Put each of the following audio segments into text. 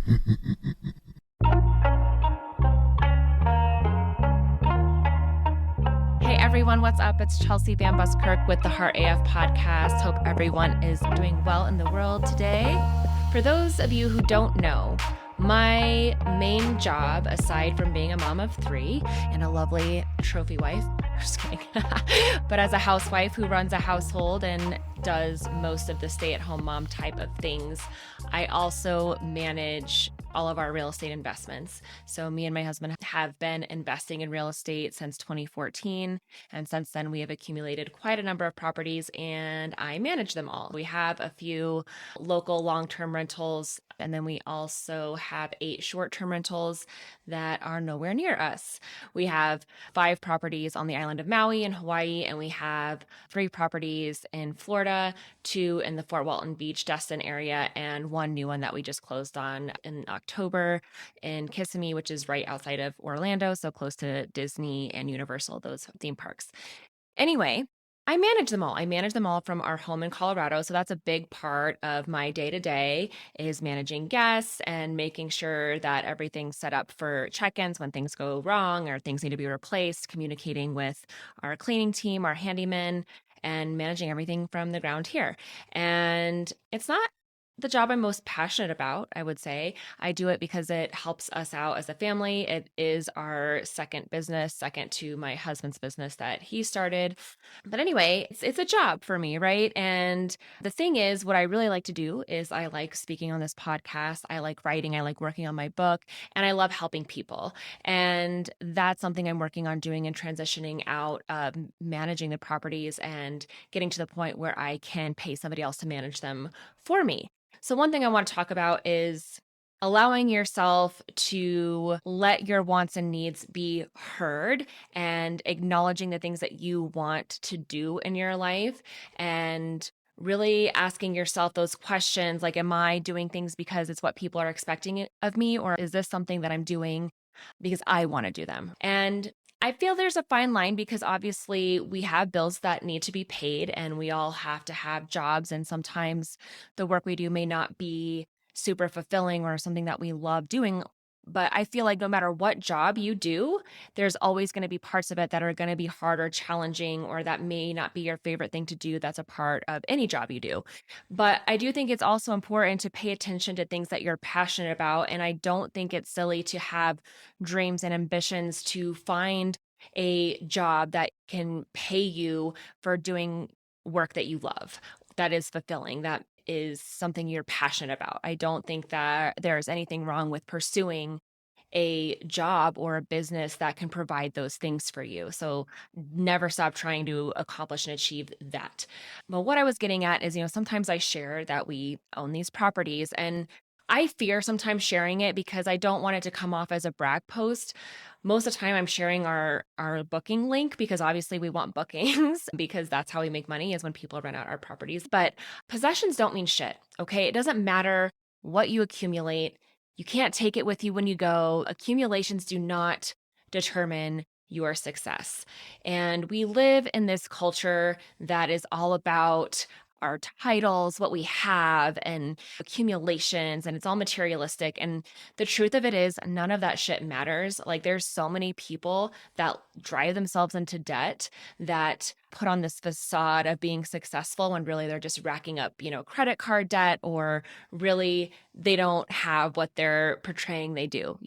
Hey everyone, what's up? It's Chelsea VanBuskirk with the Heart AF podcast. Hope everyone is doing well in the world today. For those of you who don't know, my main job, aside from being a mom of 3 and a lovely trophy wife, just kidding, but as a housewife who runs a household and does most of the stay-at-home mom type of things, I also manage all of our real estate investments. So me and my husband have been investing in real estate since 2014. And since then, we have accumulated quite a number of properties and I manage them all. We have a few local long-term rentals, and then we also have 8 short-term rentals that are nowhere near us. We have 5 properties on the island of Maui in Hawaii, and we have 3 properties in Florida, 2 in the Fort Walton Beach, Destin area, and 1 new one that we just closed on in October in Kissimmee, which is right outside of Orlando, so close to Disney and Universal, those theme parks. Anyway, I manage them all. I manage them all from our home in Colorado. So that's a big part of my day-to-day is managing guests and making sure that everything's set up for check-ins when things go wrong or things need to be replaced, communicating with our cleaning team, our handyman, and managing everything from the ground here. And it's not the job I'm most passionate about, I would say. I do it because it helps us out as a family. It is our second business, second to my husband's business that he started. But anyway, it's a job for me, right? And the thing is, what I really like to do is I like speaking on this podcast. I like writing. I like working on my book, and I love helping people. And that's something I'm working on doing and transitioning out of managing the properties and getting to the point where I can pay somebody else to manage them for me. So one thing I want to talk about is allowing yourself to let your wants and needs be heard and acknowledging the things that you want to do in your life and really asking yourself those questions like, am I doing things because it's what people are expecting of me, or is this something that I'm doing because I want to do them? And I feel there's a fine line because obviously we have bills that need to be paid and we all have to have jobs. And sometimes the work we do may not be super fulfilling or something that we love doing. But I feel like no matter what job you do, there's always going to be parts of it that are going to be hard or challenging, or that may not be your favorite thing to do. That's a part of any job you do. But I do think it's also important to pay attention to things that you're passionate about. And I don't think it's silly to have dreams and ambitions to find a job that can pay you for doing work that you love, that is fulfilling, that is something you're passionate about. I don't think that there's anything wrong with pursuing a job or a business that can provide those things for you. So never stop trying to accomplish and achieve that. But what I was getting at is, sometimes I share that we own these properties, and I fear sometimes sharing it because I don't want it to come off as a brag post. Most of the time I'm sharing our booking link because obviously we want bookings because that's how we make money is when people rent out our properties. But possessions don't mean shit, okay? It doesn't matter what you accumulate. You can't take it with you when you go. Accumulations do not determine your success. And we live in this culture that is all about our titles, what we have, and accumulations, and it's all materialistic. And the truth of it is, none of that shit matters. Like, there's so many people that drive themselves into debt that put on this facade of being successful when really they're just racking up, credit card debt, or really they don't have what they're portraying they do,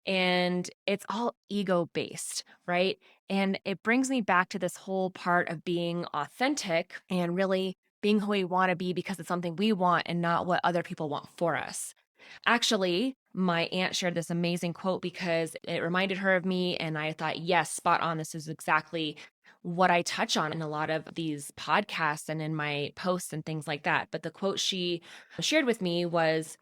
and it's all ego based, right? And it brings me back to this whole part of being authentic and really being who we want to be because it's something we want and not what other people want for us. Actually, my aunt shared this amazing quote because it reminded her of me, and I thought, yes, spot on. This is exactly what I touch on in a lot of these podcasts and in my posts and things like that. But the quote she shared with me was,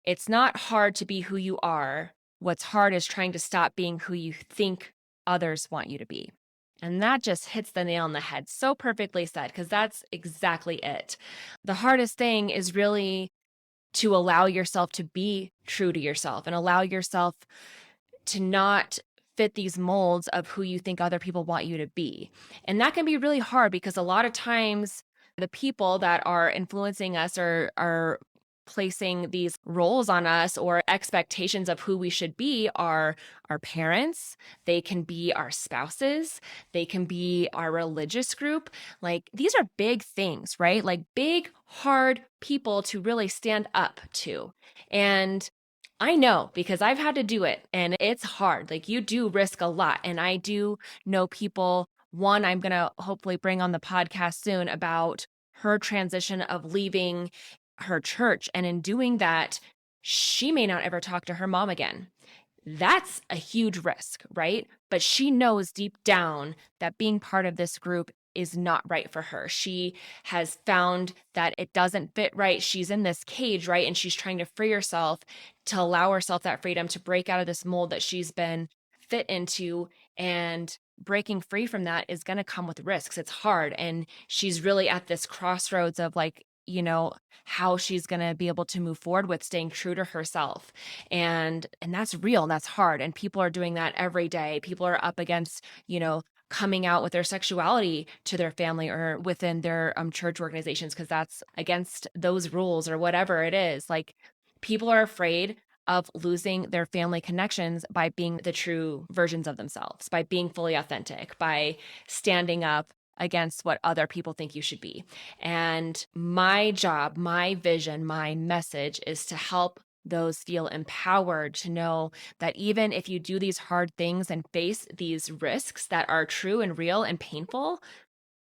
"It's not hard to be who you are. What's hard is trying to stop being who you think others want you to be." And that just hits the nail on the head. So perfectly said, because that's exactly it. The hardest thing is really to allow yourself to be true to yourself and allow yourself to not fit these molds of who you think other people want you to be. And that can be really hard because a lot of times the people that are influencing us are placing these roles on us or expectations of who we should be are our parents. They can be our spouses. They can be our religious group. Like these are big things, right? Like big, hard people to really stand up to. And I know because I've had to do it and it's hard. Like you do risk a lot. And I do know people, one, I'm going to hopefully bring on the podcast soon about her transition of leaving her church. And in doing that, she may not ever talk to her mom again. That's a huge risk, right? But she knows deep down that being part of this group is not right for her. She has found that it doesn't fit right. She's in this cage, right? And she's trying to free herself to allow herself that freedom to break out of this mold that she's been fit into. And breaking free from that is going to come with risks. It's hard. And she's really at this crossroads of like, how she's going to be able to move forward with staying true to herself. And that's real and that's hard. And people are doing that every day. People are up against, coming out with their sexuality to their family or within their church organizations, because that's against those rules or whatever it is. Like people are afraid of losing their family connections by being the true versions of themselves, by being fully authentic, by standing up against what other people think you should be. And my job, my vision, my message is to help those feel empowered to know that even if you do these hard things and face these risks that are true and real and painful,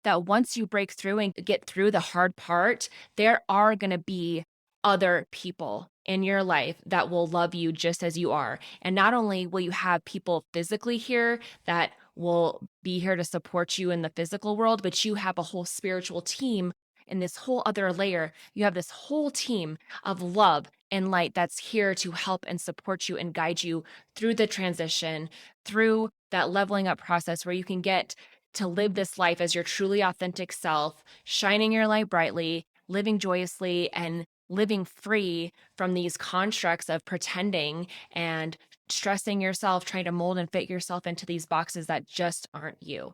that once you break through and get through the hard part, there are going to be other people in your life that will love you just as you are. And not only will you have people physically here that will be here to support you in the physical world, but you have a whole spiritual team in this whole other layer. You have this whole team of love and light that's here to help and support you and guide you through the transition, through that leveling up process where you can get to live this life as your truly authentic self, shining your light brightly, living joyously, and living free from these constructs of pretending and stressing yourself, trying to mold and fit yourself into these boxes that just aren't you.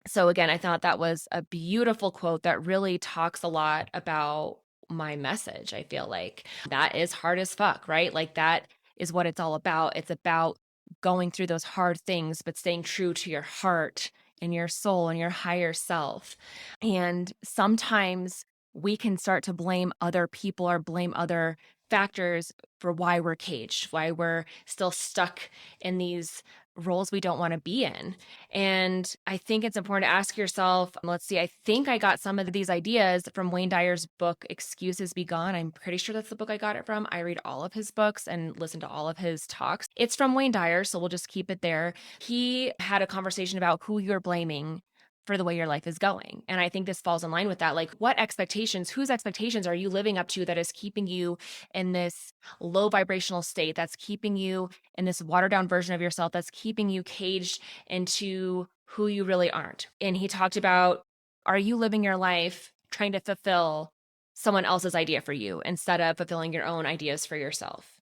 So again, I thought that was a beautiful quote that really talks a lot about my message. I feel like that is hard as fuck, right? Like that is what it's all about. It's about going through those hard things, but staying true to your heart and your soul and your higher self. And sometimes we can start to blame other people or blame other factors for why we're caged, why we're still stuck in these roles we don't want to be in. And I think it's important to ask yourself, let's see, I think I got some of these ideas from Wayne Dyer's book, Excuses Be Gone. I'm pretty sure that's the book I got it from. I read all of his books and listen to all of his talks. It's from Wayne Dyer, so we'll just keep it there. He had a conversation about who you're blaming for the way your life is going. And I think this falls in line with that. Like what expectations, whose expectations are you living up to that is keeping you in this low vibrational state, that's keeping you in this watered down version of yourself, that's keeping you caged into who you really aren't. And he talked about, are you living your life trying to fulfill someone else's idea for you instead of fulfilling your own ideas for yourself?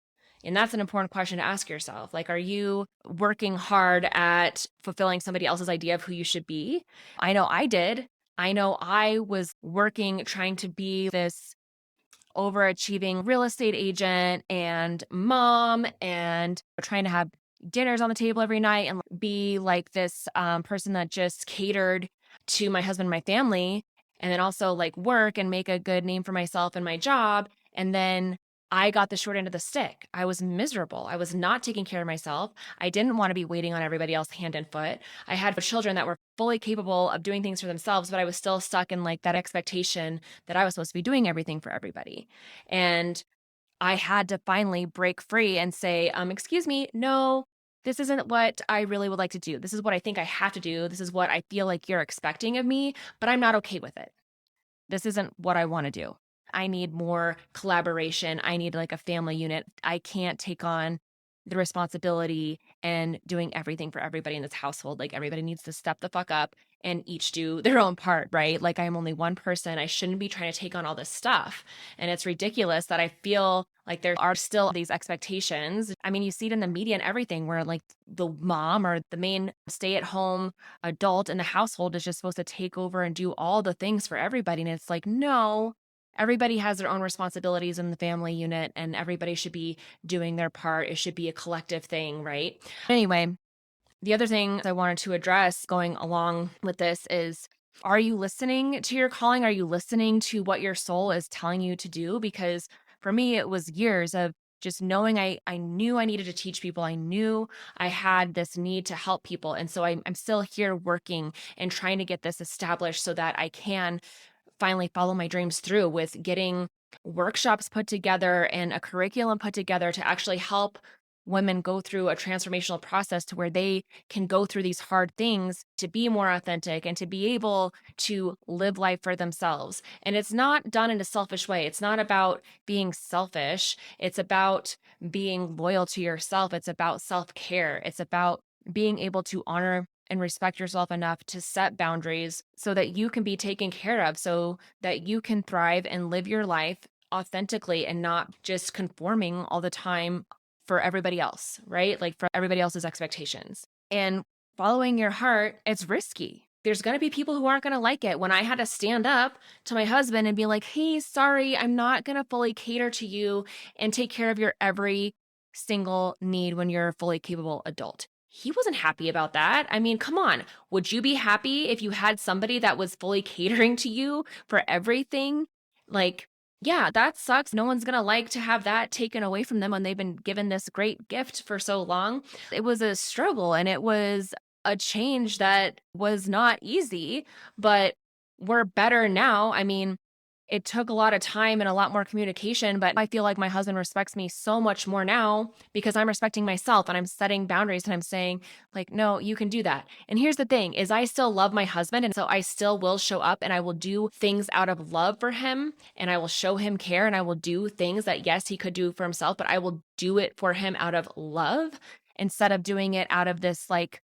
And that's an important question to ask yourself. Like, are you working hard at fulfilling somebody else's idea of who you should be? I know I did. I know I was working, trying to be this overachieving real estate agent and mom and trying to have dinners on the table every night and be like this person that just catered to my husband and my family, and then also like work and make a good name for myself and my job. And then I got the short end of the stick. I was miserable. I was not taking care of myself. I didn't want to be waiting on everybody else hand and foot. I had children that were fully capable of doing things for themselves, but I was still stuck in like that expectation that I was supposed to be doing everything for everybody. And I had to finally break free and say, excuse me, no, this isn't what I really would like to do. This is what I think I have to do. This is what I feel like you're expecting of me, but I'm not okay with it. This isn't what I want to do. I need more collaboration. I need like a family unit. I can't take on the responsibility and doing everything for everybody in this household. Like everybody needs to step the fuck up and each do their own part, right? Like I'm only one person. I shouldn't be trying to take on all this stuff. And it's ridiculous that I feel like there are still these expectations. I mean, you see it in the media and everything where like the mom or the main stay-at-home adult in the household is just supposed to take over and do all the things for everybody. And it's like, no, everybody has their own responsibilities in the family unit and everybody should be doing their part. It should be a collective thing, right? Anyway, the other thing I wanted to address going along with this is, are you listening to your calling? Are you listening to what your soul is telling you to do? Because for me, it was years of just knowing I knew I needed to teach people. I knew I had this need to help people. And so I'm still here working and trying to get this established so that I can finally follow my dreams through with getting workshops put together and a curriculum put together to actually help women go through a transformational process to where they can go through these hard things to be more authentic and to be able to live life for themselves. And it's not done in a selfish way. It's not about being selfish. It's about being loyal to yourself. It's about self-care. It's about being able to honor and respect yourself enough to set boundaries so that you can be taken care of, so that you can thrive and live your life authentically and not just conforming all the time for everybody else, right? Like for everybody else's expectations. And following your heart, it's risky. There's going to be people who aren't going to like it. When I had to stand up to my husband and be like, hey, sorry, I'm not going to fully cater to you and take care of your every single need when you're a fully capable adult. He wasn't happy about that. I mean, come on. Would you be happy if you had somebody that was fully catering to you for everything? Like, yeah, that sucks. No one's going to like to have that taken away from them when they've been given this great gift for so long. It was a struggle and it was a change that was not easy, but we're better now. I mean, it took a lot of time and a lot more communication, but I feel like my husband respects me so much more now because I'm respecting myself and I'm setting boundaries and I'm saying like, no, you can do that. And here's the thing is I still love my husband. And so I still will show up and I will do things out of love for him and I will show him care and I will do things that yes, he could do for himself, but I will do it for him out of love instead of doing it out of this like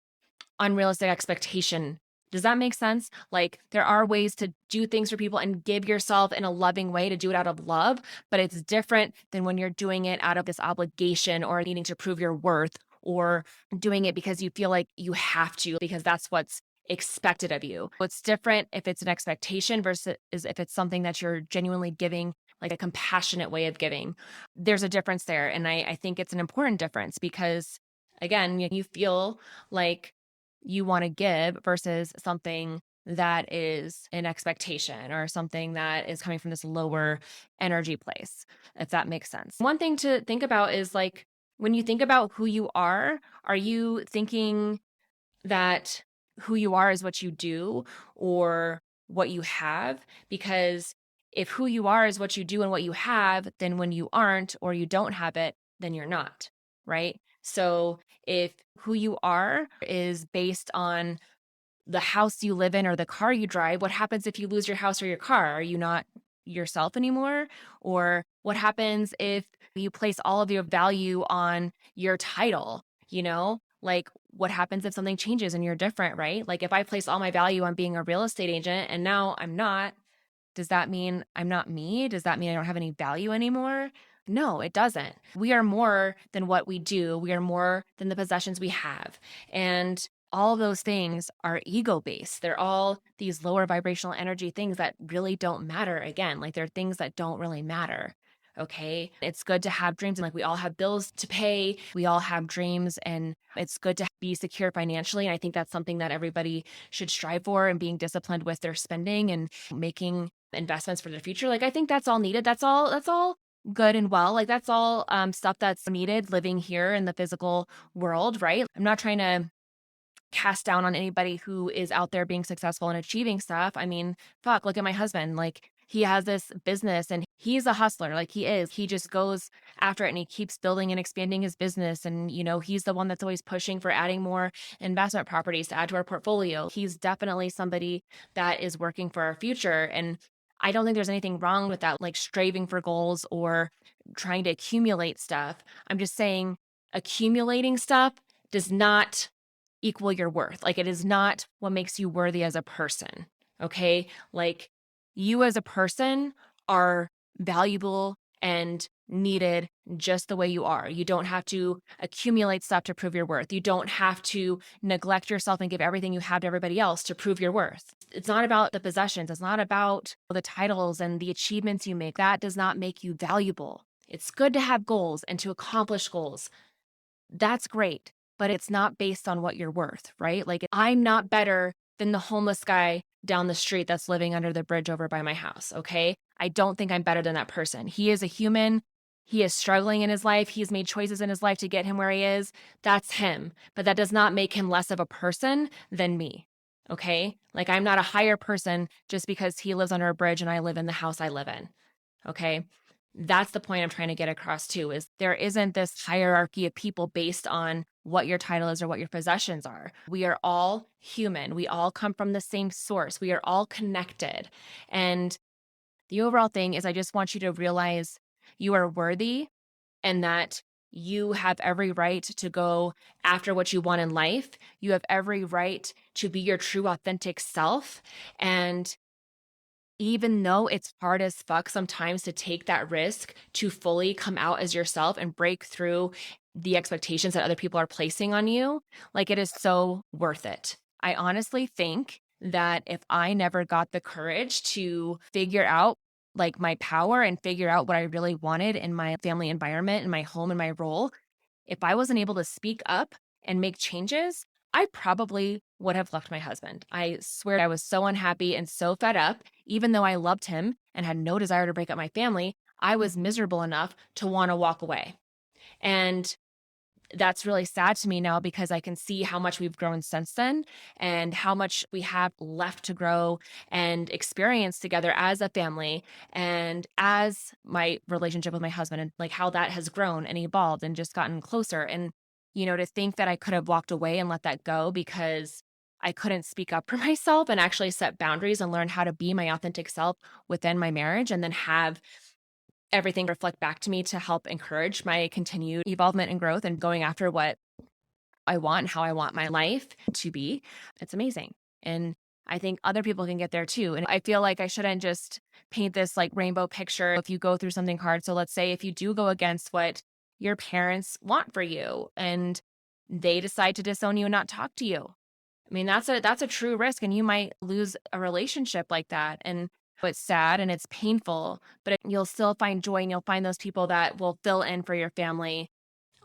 unrealistic expectation. Does that make sense? Like there are ways to do things for people and give yourself in a loving way to do it out of love, but it's different than when you're doing it out of this obligation or needing to prove your worth or doing it because you feel like you have to because that's what's expected of you. It's different if it's an expectation versus if it's something that you're genuinely giving, like a compassionate way of giving. There's a difference there. And I think it's an important difference because again, you feel like you want to give versus something that is an expectation or something that is coming from this lower energy place, if that makes sense. One thing to think about is like when you think about who you are you thinking that who you are is what you do or what you have? Because if who you are is what you do and what you have, then when you aren't or you don't have it, then you're not, right? So if who you are is based on the house you live in or the car you drive, what happens if you lose your house or your car? Are you not yourself anymore? Or what happens if you place all of your value on your title? You know, like what happens if something changes and you're different, right? Like if I place all my value on being a real estate agent and now I'm not, does that mean I'm not me? Does that mean I don't have any value anymore? No, it doesn't. We are more than what we do. We are more than the possessions we have. And all of those things are ego based. They're all these lower vibrational energy things that really don't matter. Again, like they're things that don't really matter. Okay. It's good to have dreams and like we all have bills to pay. We all have dreams and it's good to be secure financially. And I think that's something that everybody should strive for and being disciplined with their spending and making investments for the future. Like I think that's all needed. That's all good and well. Like that's all stuff that's needed living here in the physical world, right? I'm not trying to cast down on anybody who is out there being successful and achieving stuff. I mean, fuck, look at my husband. Like he has this business and he's a hustler. Like he is. He just goes after it and he keeps building and expanding his business. And, you know, he's the one that's always pushing for adding more investment properties to add to our portfolio. He's definitely somebody that is working for our future. And I don't think there's anything wrong with that, like striving for goals or trying to accumulate stuff. I'm just saying accumulating stuff does not equal your worth. Like it is not what makes you worthy as a person. Okay. Like you as a person are valuable and needed just the way you are. You don't have to accumulate stuff to prove your worth. You don't have to neglect yourself and give everything you have to everybody else to prove your worth. It's not about the possessions. It's not about the titles and the achievements you make. That does not make you valuable. It's good to have goals and to accomplish goals. That's great, but it's not based on what you're worth, right? Like, I'm not better than the homeless guy down the street that's living under the bridge over by my house, okay? I don't think I'm better than that person. He is a human. He is struggling in his life. He's made choices in his life to get him where he is. That's him. But that does not make him less of a person than me, okay? Like, I'm not a higher person just because he lives under a bridge and I live in the house I live in, okay? That's the point I'm trying to get across too, is there isn't this hierarchy of people based on what your title is or what your possessions are. We are all human. We all come from the same source. We are all connected. And the overall thing is, I just want you to realize you are worthy and that you have every right to go after what you want in life. You have every right to be your true, authentic self. And even though it's hard as fuck sometimes to take that risk to fully come out as yourself and break through the expectations that other people are placing on you, like, it is so worth it. I honestly think that if I never got the courage to figure out like my power and figure out what I really wanted in my family environment, in my home, and my role, if I wasn't able to speak up and make changes, I probably would have left my husband. I swear I was so unhappy and so fed up. Even though I loved him and had no desire to break up my family, I was miserable enough to want to walk away. And that's really sad to me now because I can see how much we've grown since then and how much we have left to grow and experience together as a family and as my relationship with my husband, and like how that has grown and evolved and just gotten closer. And, to think that I could have walked away and let that go because I couldn't speak up for myself and actually set boundaries and learn how to be my authentic self within my marriage, and then have everything reflect back to me to help encourage my continued evolvement and growth and going after what I want and how I want my life to be. It's amazing. And I think other people can get there too. And I feel like I shouldn't just paint this like rainbow picture if you go through something hard. So let's say if you do go against what your parents want for you and they decide to disown you and not talk to you. I mean, that's a true risk, and you might lose a relationship like that. And it's sad and it's painful, but you'll still find joy and you'll find those people that will fill in for your family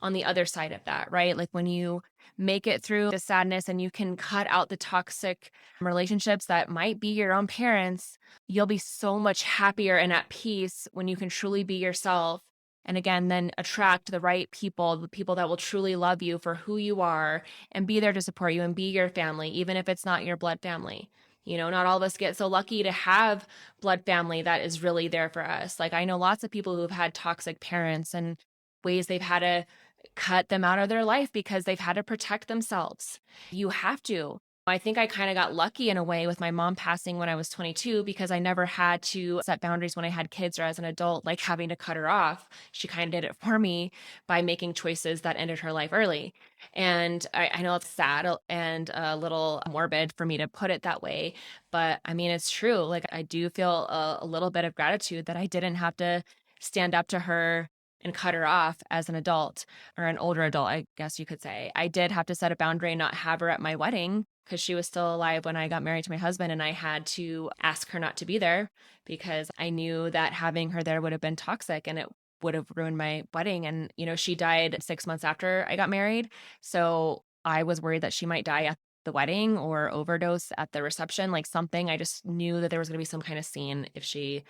on the other side of that, right? Like, when you make it through the sadness and you can cut out the toxic relationships that might be your own parents, you'll be so much happier and at peace when you can truly be yourself. And again, then attract the right people, the people that will truly love you for who you are and be there to support you and be your family, even if it's not your blood family. Not all of us get so lucky to have blood family that is really there for us. Like, I know lots of people who have had toxic parents and ways they've had to cut them out of their life because they've had to protect themselves. You have to. I think I kind of got lucky in a way with my mom passing when I was 22 because I never had to set boundaries when I had kids or as an adult, like having to cut her off. She kind of did it for me by making choices that ended her life early. And I know it's sad and a little morbid for me to put it that way, but I mean, it's true. Like, I do feel a little bit of gratitude that I didn't have to stand up to her and cut her off as an adult, or an older adult, I guess you could say. I did have to set a boundary and not have her at my wedding because she was still alive when I got married to my husband, and I had to ask her not to be there because I knew that having her there would have been toxic and it would have ruined my wedding. And, she died 6 months after I got married. So I was worried that she might die at the wedding or overdose at the reception, like something. I just knew that there was going to be some kind of scene if she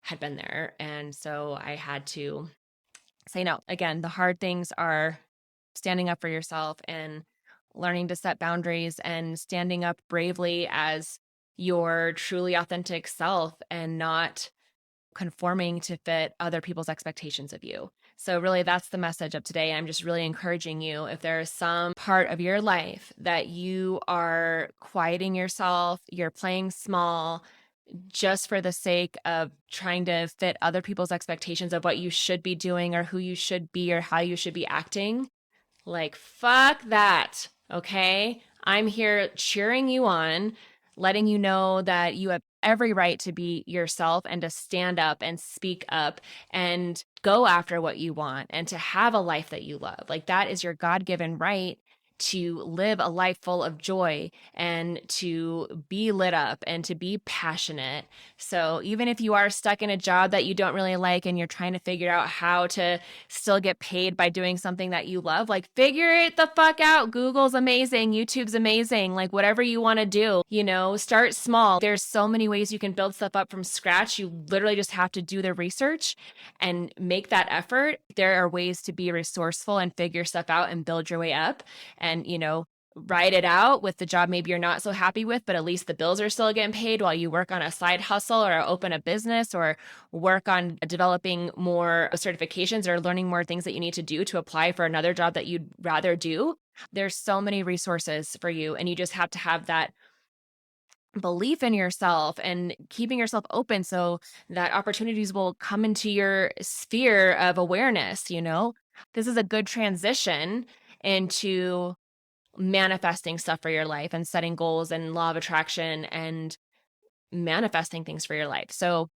had been there. And so I had to say no. Again, the hard things are standing up for yourself and learning to set boundaries and standing up bravely as your truly authentic self and not conforming to fit other people's expectations of you. So really, that's the message of today. I'm just really encouraging you, if there is some part of your life that you are quieting yourself, you're playing small, just for the sake of trying to fit other people's expectations of what you should be doing or who you should be or how you should be acting, like, fuck that, okay? I'm here cheering you on, letting you know that you have every right to be yourself and to stand up and speak up and go after what you want and to have a life that you love. Like that is your God-given right to live a life full of joy and to be lit up and to be passionate. So even if you are stuck in a job that you don't really like and you're trying to figure out how to still get paid by doing something that you love, like figure it the fuck out. Google's amazing. YouTube's amazing. Like whatever you want to do, start small. There's so many ways you can build stuff up from scratch. You literally just have to do the research and make that effort. There are ways to be resourceful and figure stuff out and build your way up. And, ride it out with the job maybe you're not so happy with, but at least the bills are still getting paid while you work on a side hustle or open a business or work on developing more certifications or learning more things that you need to do to apply for another job that you'd rather do. There's so many resources for you, and you just have to have that belief in yourself and keeping yourself open so that opportunities will come into your sphere of awareness. This is a good transition into manifesting stuff for your life and setting goals and law of attraction and manifesting things for your life. So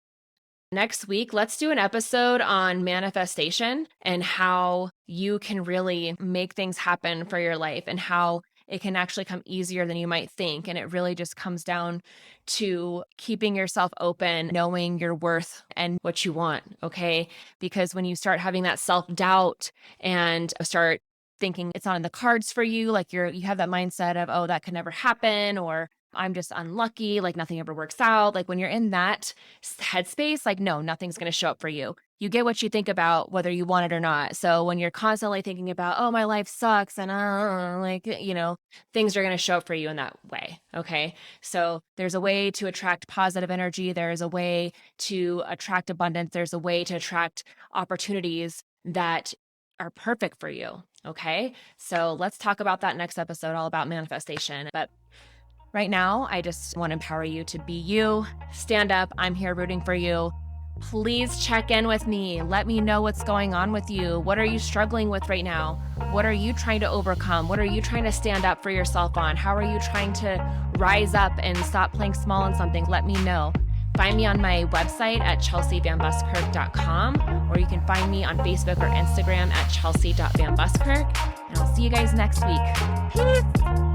next week, let's do an episode on manifestation and how you can really make things happen for your life and how it can actually come easier than you might think. And it really just comes down to keeping yourself open, knowing your worth and what you want, okay? Because when you start having that self-doubt and start thinking it's not in the cards for you, like you have that mindset of, oh, that could never happen, or I'm just unlucky, like nothing ever works out. Like when you're in that headspace, like, no, nothing's going to show up for you. You get what you think about whether you want it or not. So when you're constantly thinking about, oh, my life sucks and things are going to show up for you in that way. Okay. So there's a way to attract positive energy. There's a way to attract abundance. There's a way to attract opportunities that are perfect for you. Okay. So let's talk about that next episode, all about manifestation. But right now, I just want to empower you to be you. Stand up. I'm here rooting for you. Please check in with me. Let me know what's going on with you. What are you struggling with right now? What are you trying to overcome? What are you trying to stand up for yourself on? How are you trying to rise up and stop playing small on something? Let me know. Find me on my website at chelseavanbuskirk.com, or you can find me on Facebook or Instagram at chelsea.vanbuskirk. And I'll see you guys next week. Peace.